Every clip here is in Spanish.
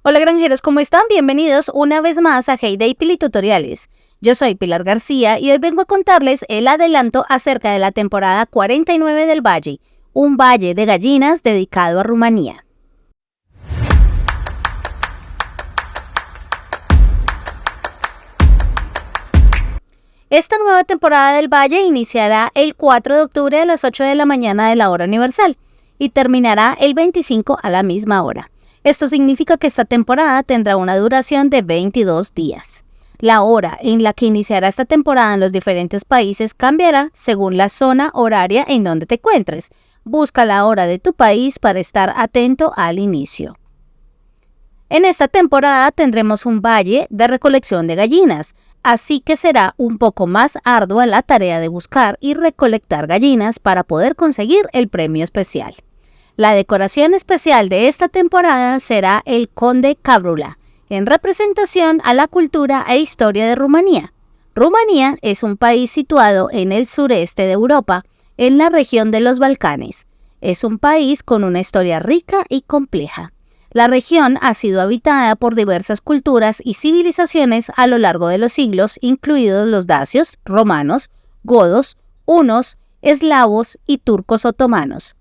Hola granjeros, ¿cómo están? Bienvenidos una vez más a Heyday Pili Tutoriales. Yo soy Pilar García y hoy vengo a contarles el adelanto acerca de la temporada 49 del Valle, un valle de gallinas dedicado a Rumanía. Esta nueva temporada del Valle iniciará el 4 de octubre a las 8 de la mañana de la hora universal y terminará el 25 a la misma hora. Esto significa que esta temporada tendrá una duración de 22 días. La hora en la que iniciará esta temporada en los diferentes países cambiará según la zona horaria en donde te encuentres. Busca la hora de tu país para estar atento al inicio. En esta temporada tendremos un valle de recolección de gallinas, así que será un poco más ardua la tarea de buscar y recolectar gallinas para poder conseguir el premio especial. La decoración especial de esta temporada será el Conde Cabrula, en representación a la cultura e historia de Rumanía. Rumanía es un país situado en el sureste de Europa, en la región de los Balcanes. Es un país con una historia rica y compleja. La región ha sido habitada por diversas culturas y civilizaciones a lo largo de los siglos, incluidos los dacios, romanos, godos, hunos, eslavos y turcos otomanos.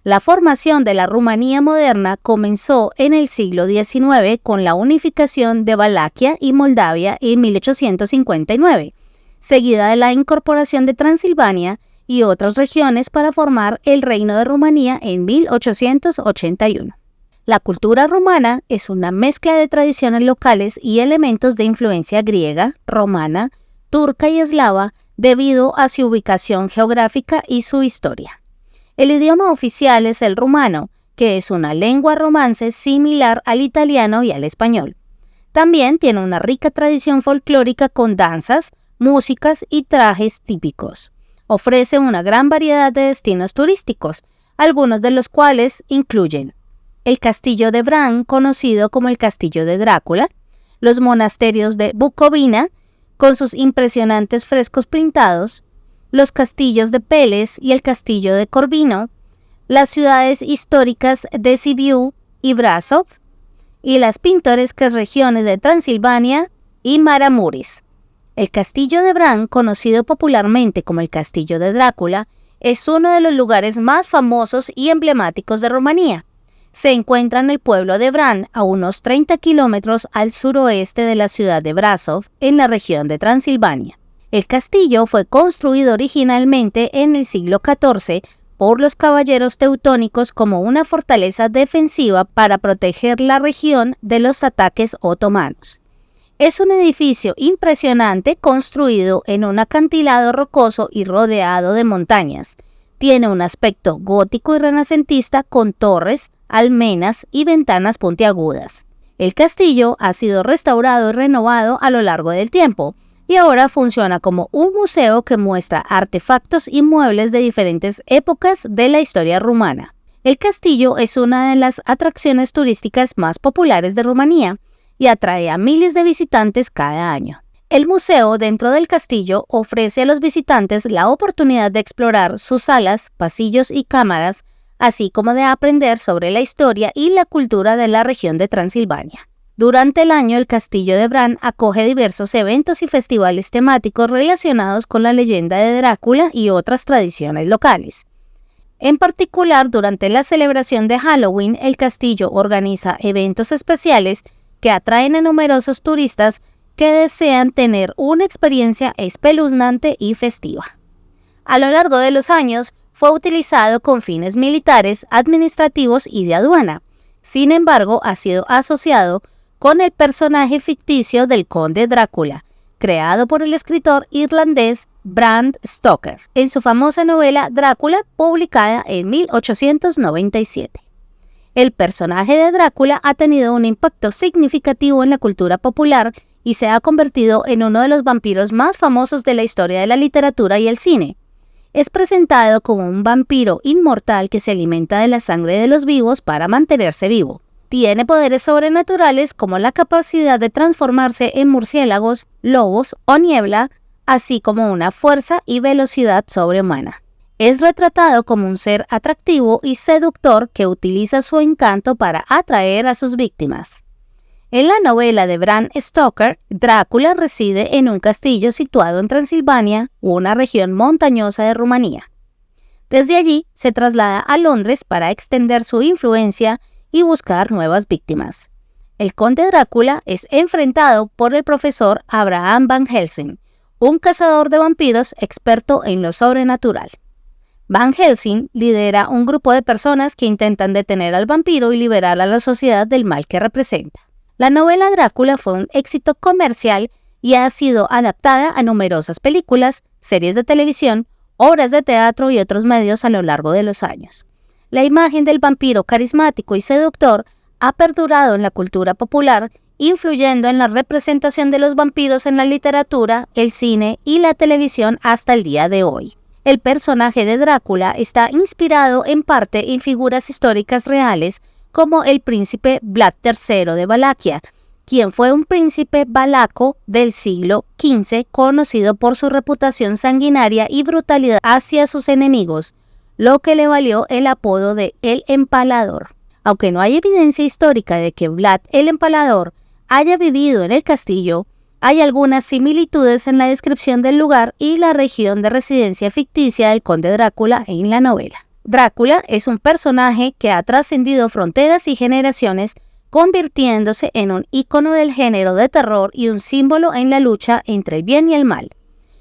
La formación de la Rumanía moderna comenzó en el siglo XIX con la unificación de Valaquia y Moldavia en 1859, seguida de la incorporación de Transilvania y otras regiones para formar el Reino de Rumanía en 1881. La cultura rumana es una mezcla de tradiciones locales y elementos de influencia griega, romana, turca y eslava debido a su ubicación geográfica y su historia. El idioma oficial es el rumano, que es una lengua romance similar al italiano y al español. También tiene una rica tradición folclórica con danzas, músicas y trajes típicos. Ofrece una gran variedad de destinos turísticos, algunos de los cuales incluyen el castillo de Bran, conocido como el castillo de Drácula, los monasterios de Bucovina, con sus impresionantes frescos pintados, los castillos de Peles y el castillo de Corvino, las ciudades históricas de Sibiu y Brasov, y las pintorescas regiones de Transilvania y Maramureş. El castillo de Bran, conocido popularmente como el castillo de Drácula, es uno de los lugares más famosos y emblemáticos de Rumanía. Se encuentra en el pueblo de Bran, a unos 30 kilómetros al suroeste de la ciudad de Brasov, en la región de Transilvania. El castillo fue construido originalmente en el siglo XIV por los caballeros teutónicos como una fortaleza defensiva para proteger la región de los ataques otomanos. Es un edificio impresionante construido en un acantilado rocoso y rodeado de montañas. Tiene un aspecto gótico y renacentista con torres, almenas y ventanas puntiagudas. El castillo ha sido restaurado y renovado a lo largo del tiempo, y ahora funciona como un museo que muestra artefactos y muebles de diferentes épocas de la historia rumana. El castillo es una de las atracciones turísticas más populares de Rumanía y atrae a miles de visitantes cada año. El museo dentro del castillo ofrece a los visitantes la oportunidad de explorar sus salas, pasillos y cámaras, así como de aprender sobre la historia y la cultura de la región de Transilvania. Durante el año, el castillo de Bran acoge diversos eventos y festivales temáticos relacionados con la leyenda de Drácula y otras tradiciones locales. En particular, durante la celebración de Halloween, el castillo organiza eventos especiales que atraen a numerosos turistas que desean tener una experiencia espeluznante y festiva. A lo largo de los años, fue utilizado con fines militares, administrativos y de aduana. Sin embargo, ha sido asociado con el personaje ficticio del Conde Drácula, creado por el escritor irlandés Bram Stoker, en su famosa novela Drácula, publicada en 1897. El personaje de Drácula ha tenido un impacto significativo en la cultura popular y se ha convertido en uno de los vampiros más famosos de la historia de la literatura y el cine. Es presentado como un vampiro inmortal que se alimenta de la sangre de los vivos para mantenerse vivo. Tiene poderes sobrenaturales como la capacidad de transformarse en murciélagos, lobos o niebla, así como una fuerza y velocidad sobrehumana. Es retratado como un ser atractivo y seductor que utiliza su encanto para atraer a sus víctimas. En la novela de Bram Stoker, Drácula reside en un castillo situado en Transilvania, una región montañosa de Rumanía. Desde allí se traslada a Londres para extender su influencia y buscar nuevas víctimas. El conde Drácula es enfrentado por el profesor Abraham Van Helsing, un cazador de vampiros experto en lo sobrenatural. Van Helsing lidera un grupo de personas que intentan detener al vampiro y liberar a la sociedad del mal que representa. La novela Drácula fue un éxito comercial y ha sido adaptada a numerosas películas, series de televisión, obras de teatro y otros medios a lo largo de los años. La imagen del vampiro carismático y seductor ha perdurado en la cultura popular, influyendo en la representación de los vampiros en la literatura, el cine y la televisión hasta el día de hoy. El personaje de Drácula está inspirado en parte en figuras históricas reales como el príncipe Vlad III de Valaquia, quien fue un príncipe valaco del siglo XV conocido por su reputación sanguinaria y brutalidad hacia sus enemigos, lo que le valió el apodo de El Empalador. Aunque no hay evidencia histórica de que Vlad el Empalador haya vivido en el castillo, hay algunas similitudes en la descripción del lugar y la región de residencia ficticia del conde Drácula en la novela. Drácula es un personaje que ha trascendido fronteras y generaciones, convirtiéndose en un ícono del género de terror y un símbolo en la lucha entre el bien y el mal.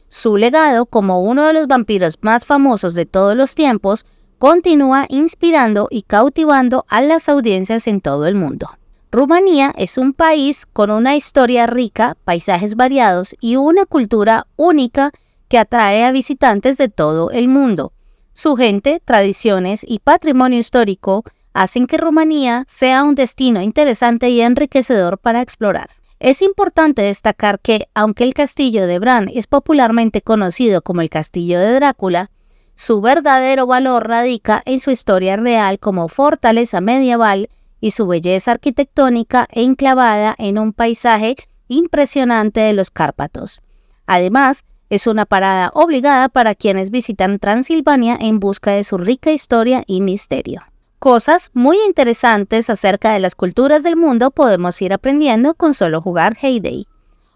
Su legado como uno de los vampiros más famosos de todos los tiempos continúa inspirando y cautivando a las audiencias en todo el mundo. Rumanía es un país con una historia rica, paisajes variados y una cultura única que atrae a visitantes de todo el mundo. Su gente, tradiciones y patrimonio histórico hacen que Rumanía sea un destino interesante y enriquecedor para explorar. Es importante destacar que, aunque el castillo de Bran es popularmente conocido como el Castillo de Drácula, su verdadero valor radica en su historia real como fortaleza medieval y su belleza arquitectónica enclavada en un paisaje impresionante de los Cárpatos. Además, es una parada obligada para quienes visitan Transilvania en busca de su rica historia y misterio. Cosas muy interesantes acerca de las culturas del mundo podemos ir aprendiendo con solo jugar Hay Day.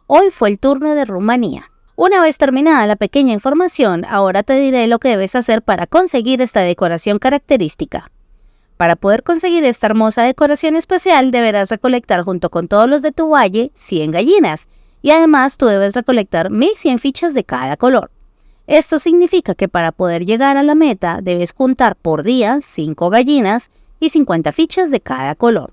Hoy fue el turno de Rumanía. Una vez terminada la pequeña información, ahora te diré lo que debes hacer para conseguir esta decoración característica. Para poder conseguir esta hermosa decoración especial, deberás recolectar junto con todos los de tu valle 100 gallinas, y además tú debes recolectar 1100 fichas de cada color. Esto significa que para poder llegar a la meta debes juntar por día 5 gallinas y 50 fichas de cada color.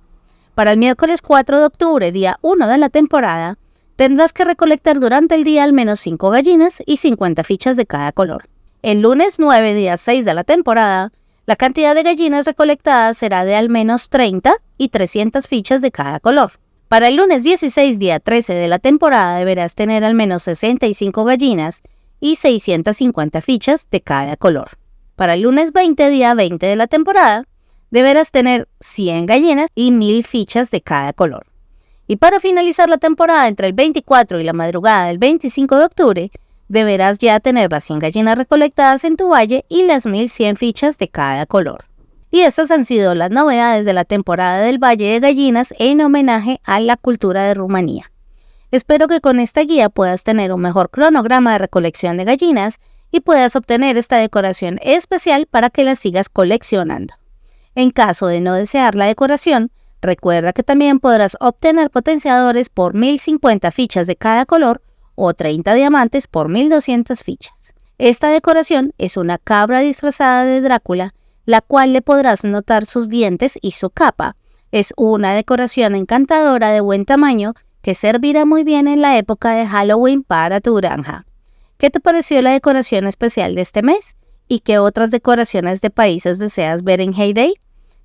Para el miércoles 4 de octubre, día 1 de la temporada, tendrás que recolectar durante el día al menos 5 gallinas y 50 fichas de cada color. El lunes 9, día 6 de la temporada, la cantidad de gallinas recolectadas será de al menos 30 y 300 fichas de cada color. Para el lunes 16, día 13 de la temporada, deberás tener al menos 65 gallinas y 650 fichas de cada color. Para el lunes 20, día 20 de la temporada, deberás tener 100 gallinas y 1000 fichas de cada color. Y para finalizar la temporada entre el 24 y la madrugada del 25 de octubre, deberás ya tener las 100 gallinas recolectadas en tu valle y las 1100 fichas de cada color. Y estas han sido las novedades de la temporada del Valle de Gallinas en homenaje a la cultura de Rumanía. Espero que con esta guía puedas tener un mejor cronograma de recolección de gallinas y puedas obtener esta decoración especial para que la sigas coleccionando. En caso de no desear la decoración, recuerda que también podrás obtener potenciadores por 1050 fichas de cada color o 30 diamantes por 1200 fichas. Esta decoración es una cabra disfrazada de Drácula, la cual le podrás notar sus dientes y su capa. Es una decoración encantadora de buen tamaño que servirá muy bien en la época de Halloween para tu granja. ¿Qué te pareció la decoración especial de este mes? ¿Y qué otras decoraciones de países deseas ver en Hay Day?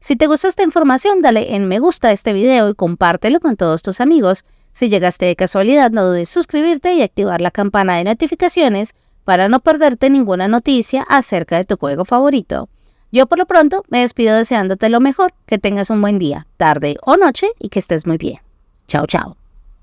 Si te gustó esta información, dale en me gusta a este video y compártelo con todos tus amigos. Si llegaste de casualidad, no dudes suscribirte y activar la campana de notificaciones para no perderte ninguna noticia acerca de tu juego favorito. Yo por lo pronto me despido deseándote lo mejor, que tengas un buen día, tarde o noche y que estés muy bien. Chao, chao.